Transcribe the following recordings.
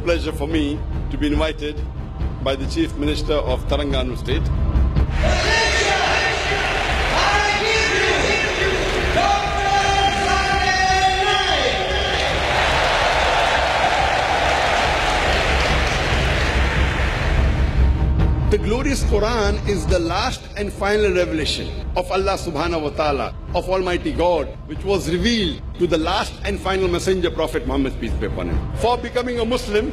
pleasure for me to be invited by the Chief Minister of Telangana State. The glorious Quran is the last and final revelation of Allah subhanahu wa ta'ala, of Almighty God, which was revealed to the last and final messenger, Prophet Muhammad, peace be upon him. For becoming a Muslim,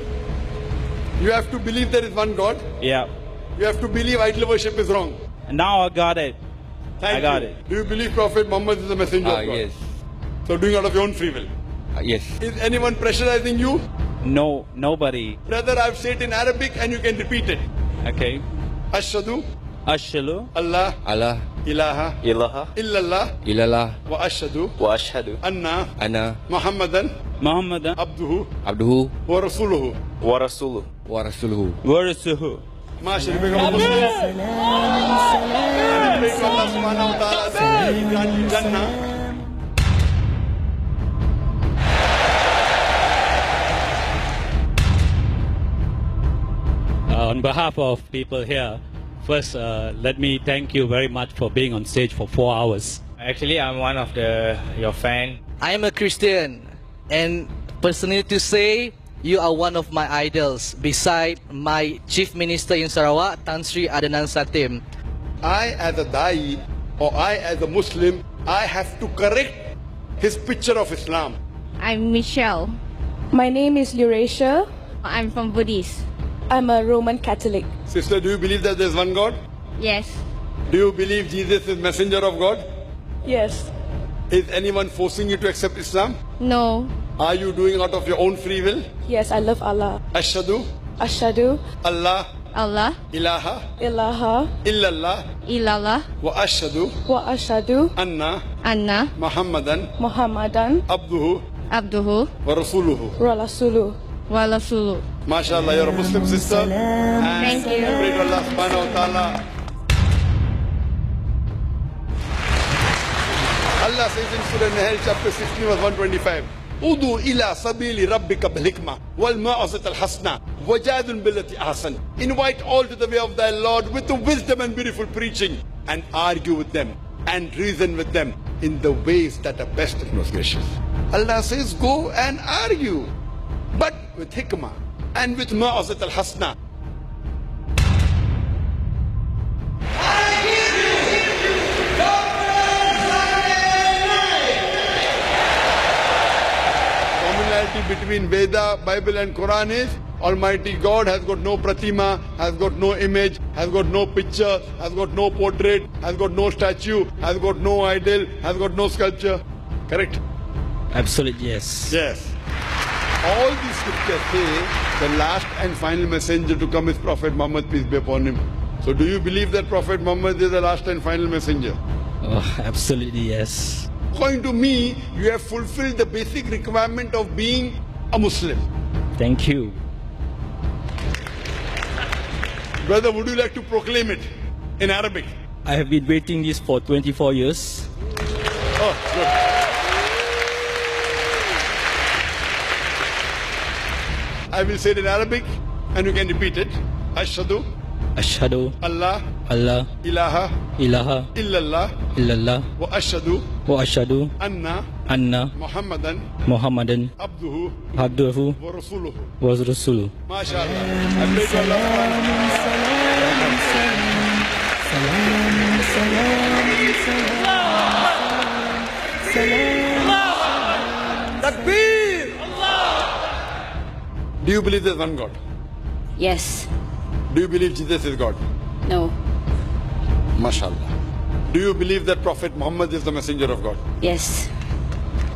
you have to believe there is one God. Yeah. You have to believe idol worship is wrong. Now I got it. Thank I got you. it. Do you believe Prophet Muhammad is the messenger of God? Yes. So doing out of your own free will. Yes. Is anyone pressurizing you? No, nobody. Brother, I've said it in Arabic and you can repeat it. Okay. Ashhadu Ashhadu Allah Allah ilaha ilaha illallah illallah wa ashhadu wa ashhadu anna anna Muhammadan Muhammadan abduhu abduhu wa rasuluhu. wa rasuluhu wa rasuluhu. Warasuhu. Mashallah, become a Muslim. And pray to Allah subhanahu wa ta'ala that He grant you Jannah. On behalf of people here, first let me thank you very much for being on stage for 4 hours. Actually, I'm one of your fan. I am a Christian, and personally to say, you are one of my idols, beside my Chief Minister in Sarawak, Tan Sri Adnan Satim. I as a Dai or I as a Muslim, I have to correct his picture of Islam. I'm Michelle. My name is Eurasia. I'm from Buddhist. I'm a Roman Catholic. Sister, do you believe that there is one God? Yes. Do you believe Jesus is messenger of God? Yes. Is anyone forcing you to accept Islam? No. Are you doing out of your own free will? Yes, I love Allah. Ashhadu Ashhadu Allah Allah ilaha ilaha illallah illallah wa ashhadu wa ashhadu anna anna Muhammadan Muhammadan abduhu abduhu wa rasuluhu. wa rasuluhu. wa rasuluh. MashaAllah, you're a Muslim sister. And Thank you. pray to Allah subhanahu wa ta'ala. Allah says in Surah Nahl chapter 16 verse 125, Udu ila sabili rabbika bil hikmah wal ma'asat al hasna wajadun billati ahsan. Invite all to the way of thy Lord with the wisdom and beautiful preaching, and argue with them and reason with them in the ways that are best and most gracious. Allah says go and argue, but with hikmah and with ma'asat al hasna. Between Veda, Bible and Quran is Almighty God has got no pratima, has got no image, has got no picture, has got no portrait, has got no statue, has got no idol, has got no sculpture. Correct? Absolutely, yes. Yes. All these scriptures say the last and final messenger to come is Prophet Muhammad, peace be upon him. So do you believe that Prophet Muhammad is the last and final messenger? Oh, absolutely, yes. According to me, you have fulfilled the basic requirement of being a Muslim. Thank you. Brother, would you like to proclaim it in Arabic? I have been waiting this for 24 years. Oh, good. I will say it in Arabic and you can repeat it. Ashhadu Ashhadu Allah Allah ilaha ilaha illallah illallah wa ashhadu wa ashhadu anna anna Muhammadan Muhammadan abduhu abduhu wa rasuluhu. wa rasuluhu. MashaAllah. I pray to Allah. Takbir! Do you believe there's one God? Yes. Do you believe Jesus is God? No. MashaAllah. Do you believe that Prophet Muhammad is the messenger of God? Yes.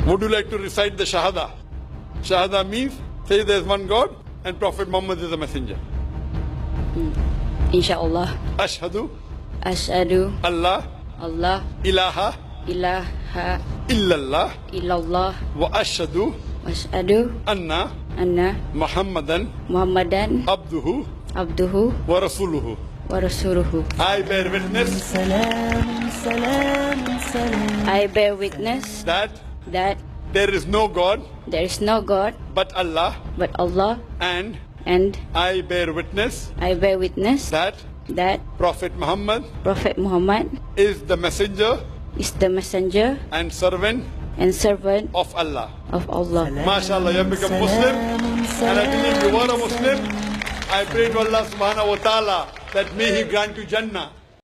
Would you like to recite the Shahada? Shahada means say there's one God and Prophet Muhammad is the messenger. Inshallah. Ashhadu Ashhadu Allah Allah ilaha ilaha illallah illallah wa ashhadu ashhadu anna anna Muhammadan Muhammadan abduhu abduhu wa rasuluhu. wa rasuluhu. I bear witness I bear witness that that there is no God there is no God but Allah, but Allah, and and I bear witness I bear witness that that Prophet Muhammad Prophet Muhammad is the messenger is the messenger and servant and servant of Allah. of Allah. MashaAllah, you have become Muslim, and I believe you are a Muslim. I pray to Allah subhanahu wa ta'ala that may He grant you Jannah